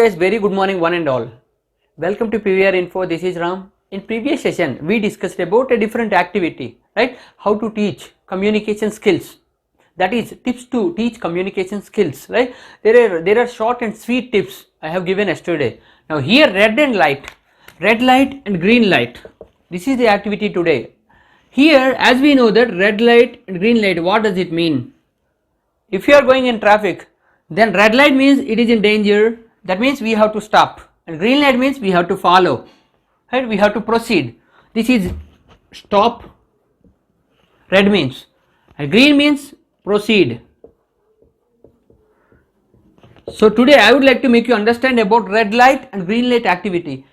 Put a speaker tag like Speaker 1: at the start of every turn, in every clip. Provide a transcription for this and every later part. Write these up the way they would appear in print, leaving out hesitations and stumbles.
Speaker 1: Guys, very good morning one and all. Welcome to PVR Info. This is Ram. In previous session we discussed about a different activity, right? How to teach communication skills, that is tips to teach communication skills, right? There are short and sweet tips I have given yesterday. Now here red light and green light, this is the activity today. Here as we know that red light and green light, what does it mean? If you are going in traffic, then red light means it is in danger, that means we have to stop, and green light means we have to follow, right? We have to proceed. This is stop, red means, and green means proceed. So today I would like to make you understand about red light and green light activity.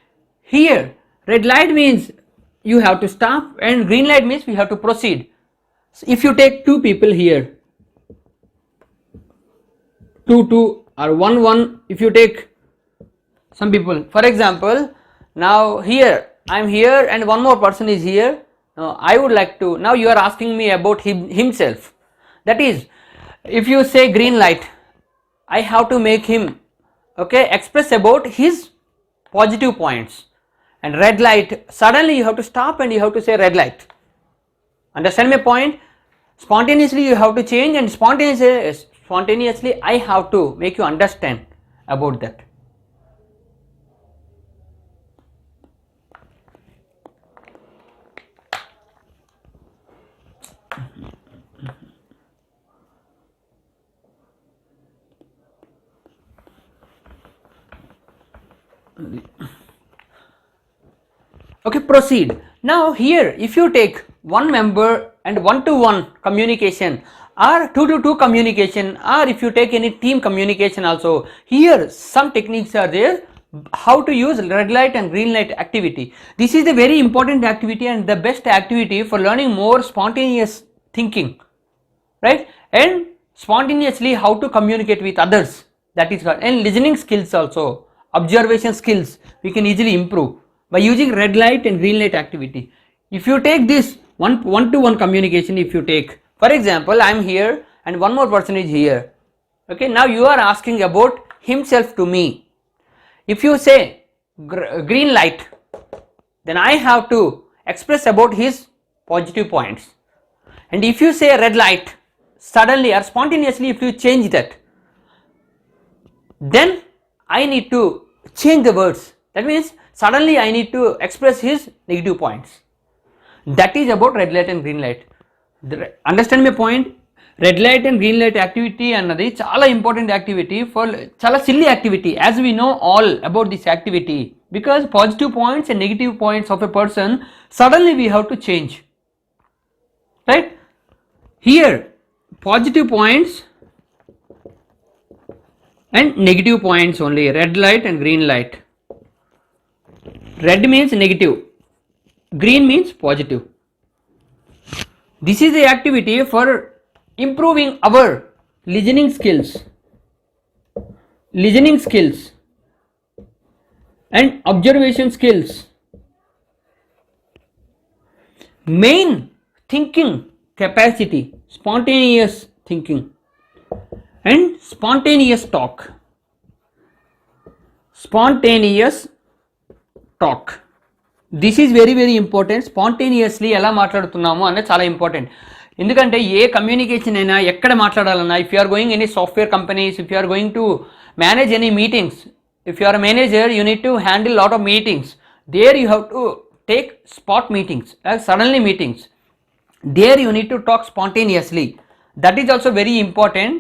Speaker 1: Here red light means you have to stop and green light means we have to proceed. So if you take two people here, two or one, if you take some people, for example, now here I am here and one more person is here. Now I would like to, now you are asking me about himself, that is, if you say green light, I have to make him, okay, express about his positive points, and red light, suddenly you have to stop and you have to say red light. Understand my point? Spontaneously you have to change, and spontaneously I have to make you understand about that. Okay, proceed. Now here if you take one member and one-to-one communication or two-to-two communication, or if you take any team communication also, here some techniques are there how to use red light and green light activity. This is a very important activity and the best activity for learning more spontaneous thinking, right? And spontaneously how to communicate with others, that is called, and listening skills also, observation skills we can easily improve by using red light and green light activity. If you take this one-to-one communication, if you take, for example, I am here and one more person is here, okay, now you are asking about himself to me. If you say green light, then I have to express about his positive points, and if you say red light, suddenly or spontaneously if you change that, then I need to change the words, that means suddenly I need to express his negative points. That is about red light and green light. Understand my point? Red light and green light activity annadi chala important activity, for chala silly activity, as we know all about this activity, because positive points and negative points of a person suddenly we have to change, right? Here positive points and negative points only, red light and green light. Red means negative, green means positive. This is the activity for improving our listening skills and observation skills, main thinking capacity, spontaneous thinking and spontaneous talk. This is very very important. Spontaneously ఎలా మాట్లాడుతున్నాము అనేది చాలా important. ఎందుకంటే ఏ communication అయినా ఎక్కడ మాట్లాడాలన్నా, if you are going any software companies, if you are going to manage any meetings, if you are manager you need to handle lot of meetings, there you have to take spot meetings, suddenly meetings, there you need to talk spontaneously. That is also very important.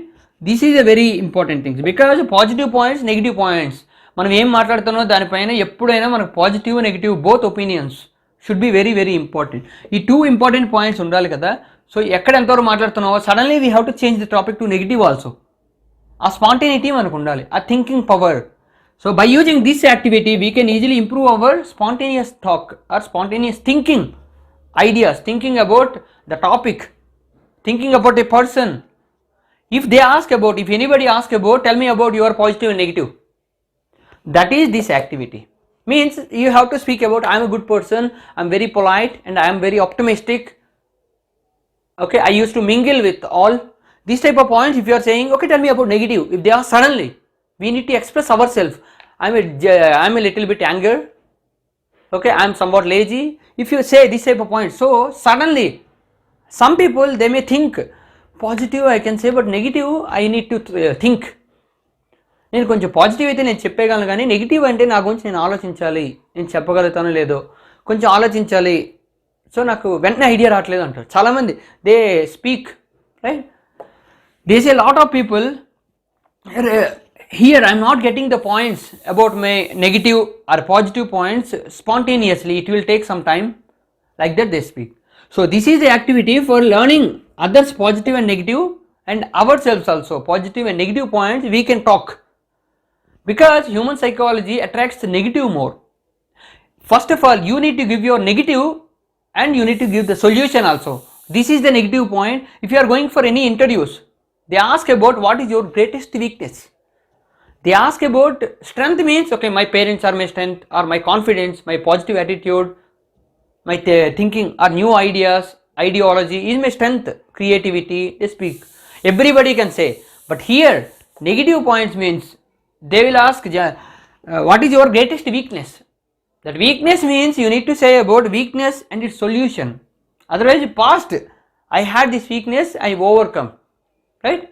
Speaker 1: This is a very important things, because positive points, negative points, మనం ఏం మాట్లాడుతున్నామో దానిపైన ఎప్పుడైనా మనకు positive negative both opinions should be very very important. ఈ two important points ఉండాలి కదా. So ఎక్కడ ఎంతవరకు మాట్లాడుతున్నావో suddenly we have to change the topic to negative also. ఆ స్పాంటేనిటీ మనకు ఉండాలి, ఆ thinking power. So by using this activity we can easily improve our spontaneous talk or spontaneous thinking, ideas, thinking about the topic, thinking about a person. If anybody asks about, tell me about your positive and negative. That is this activity. Means you have to speak about, I am a good person, I am very polite and I am very optimistic. Okay, I used to mingle with all. These type of points, if you are saying, okay, tell me about negative, if they are suddenly, we need to express ourselves. I'm a little bit anger, okay, I'm somewhat lazy. If you say this type of point, so suddenly some people they may think positive I can say, but negative I need to think. నేను కొంచెం positive అయితే నేను చెప్పగలను, కానీ negative అంటే నా గురించి నేను ఆలోచించాలి, నేను చెప్పగలుగుతానో లేదో కొంచెం ఆలోచించాలి, సో నాకు వెంటనే ఐడియా రావట్లేదు అంటారు చాలామంది. They speak right, they say lot of people here I am not getting the points about my negative or positive points spontaneously, it will take some time, like that they speak. So this is the activity for learning others positive and negative, and ourselves also positive and negative points we can talk, because human psychology attracts the negative more. First of all you need to give your negative and you need to give the solution also. This is the negative point. If you are going for any interviews, they ask about what is your greatest weakness. They ask about strength means, okay, my parents are my strength, or my confidence, my positive attitude, my thinking or new ideas, ideology is my strength, creativity, they speak. Everybody can say, but here negative points means they will ask what is your greatest weakness. That weakness means you need to say about weakness and its solution. Otherwise past I had this weakness, I overcome, right,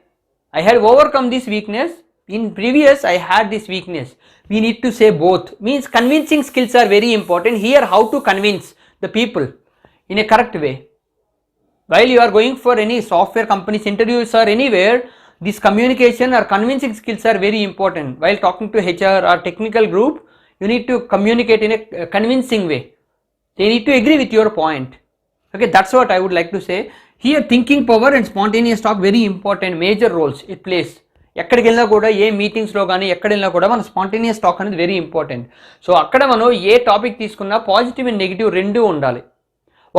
Speaker 1: I had overcome this weakness, in previous I had this weakness. We need to say both, means convincing skills are very important here, how to convince the people in a correct way. While you are going for any software companies interviews or anywhere, this communication or convincing skills are very important. While talking to HR or technical group, you need to communicate in a convincing way, they need to agree with your point. Okay, that's what I would like to say here. Thinking power and spontaneous talk very important, major roles it plays. ఎక్కడికి వెళ్ళినా కూడా ఏ మీటింగ్స్లో కానీ ఎక్కడ వెళ్ళినా కూడా మన spontaneous talk అనేది వెరీ ఇంపార్టెంట్. సో అక్కడ మనం ఏ టాపిక్ తీసుకున్నా పాజిటివ్ అండ్ నెగిటివ్ రెండూ ఉండాలి.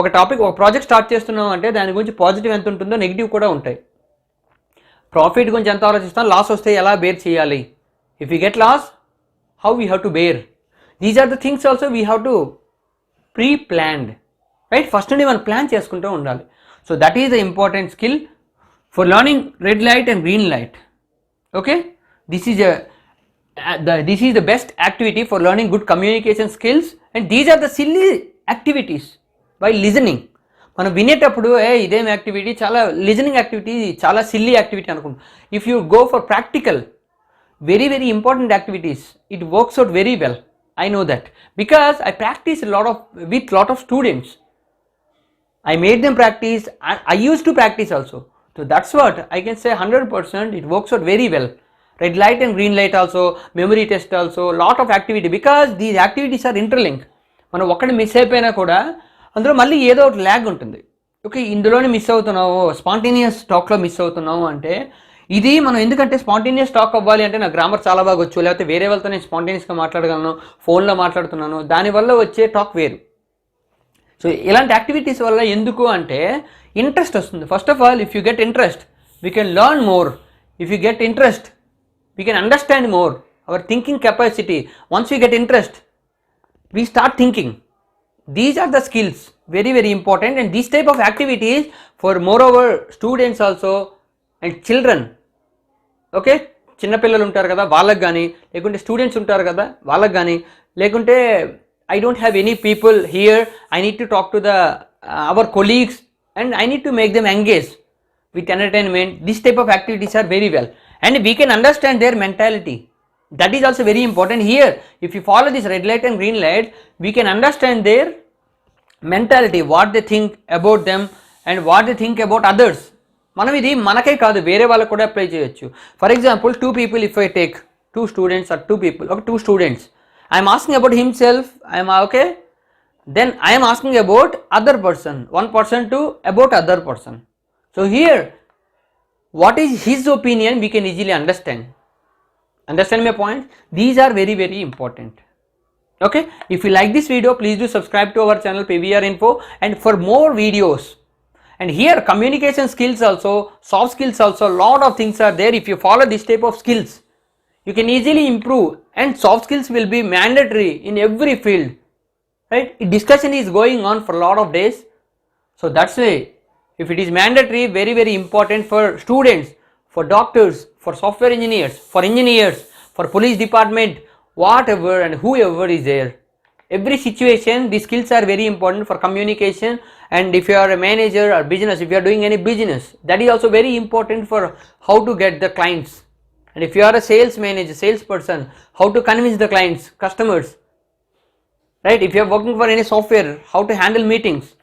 Speaker 1: ఒక టాపిక్ ఒక ప్రాజెక్ట్ స్టార్ట్ చేస్తున్నాం అంటే దాని గురించి పాజిటివ్ ఎంత ఉంటుందో నెగిటివ్ కూడా ఉంటాయి. ప్రాఫిట్ గురించి ఎంత ఆలోచిస్తాం, లాస్ వస్తే ఎలా బేర్ చేయాలి, if you get loss how we have to bear, these are the things also we have to pre planned, right, first నుండి మనం ప్లాన్ చేసుకుంటూ ఉండాలి. So that is the important skill for learning red light and green light. Okay, this is the best activity for learning good communication skills, and these are the silly activities while listening. మనం వినేటప్పుడు ఇదేం activity, చాలా listening activity చాలా silly activity అనుకుంటాం. If you go for practical very very important activities, it works out very well. I know that because I practice with lot of students. I made them practice, I used to practice also. So that's what I can say 100% it works out very well. Red light and green light also, memory test also, lot of activity, because these activities are interlinked. మనం ఒక్కటి miss అయిపోయినా కూడా అందులో మళ్ళీ ఏదో ఒకటి lag ఉంటుంది. Okay, ఇందులోనే మిస్ అవుతున్నావు, స్పాంటేనియస్ టాక్లో మిస్ అవుతున్నావు అంటే ఇది మనం ఎందుకంటే స్పాంటేనియస్ టాక్ అవ్వాలి అంటే నాకు గ్రామర్ చాలా బాగా వచ్చు, లేకపోతే వేరే వాళ్ళతో నేను స్పాంటేనియస్గా మాట్లాడగలను, ఫోన్లో మాట్లాడుతున్నాను, దానివల్ల వచ్చే టాక్ వేరు. సో ఇలాంటి యాక్టివిటీస్ వల్ల ఎందుకు అంటే ఇంట్రెస్ట్ వస్తుంది. First of all if you get interest we can learn more, if you get interest we can understand more, our thinking capacity, once we get interest we start thinking. These are the skills very very important, and these type of activities for moreover students also and children. Okay, చిన్నపిల్లలు ఉంటారు కదా వాళ్ళకి కానీ, లేకుంటే students ఉంటారు కదా వాళ్ళకి కానీ, లేకుంటే I don't have any people here, I need to talk to our colleagues and I need to make them engage with entertainment. This type of activities are very well, and we can understand their mentality. That is also very important here. If you follow this red light and green light, we can understand their mentality, what they think about them and what they think about others. మనం ఇది మనకే కాదు వేరే వాళ్ళకు కూడా apply చేయొచ్చు. For example 2 people, if I take 2 students or 2 people or 2 students, I am asking about himself, I am okay, then I am asking about other person, one person to about other person. So here what is his opinion we can easily understand my point. These are very very important. Okay, if you like this video, please do subscribe to our channel PVR Info, and for more videos. And here communication skills also, soft skills also, lot of things are there. If you follow this type of skills, you can easily improve, and soft skills will be mandatory in every field, right? Discussion is going on for a lot of days, so that's why if it is mandatory, very very important for students, for doctors, for software engineers, for police department, whatever and whoever is there. Every situation, these skills are very important for communication. And if you are a manager or business, if you are doing any business, that is also very important for how to get the clients. And if you are a sales manager, salesperson, how to convince the clients, customers, right? If you are working for any software, how to handle meetings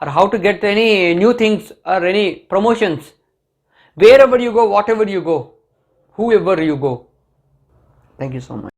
Speaker 1: or how to get any new things or any promotions. Wherever you go, whatever you go, whoever you go. Thank you so much.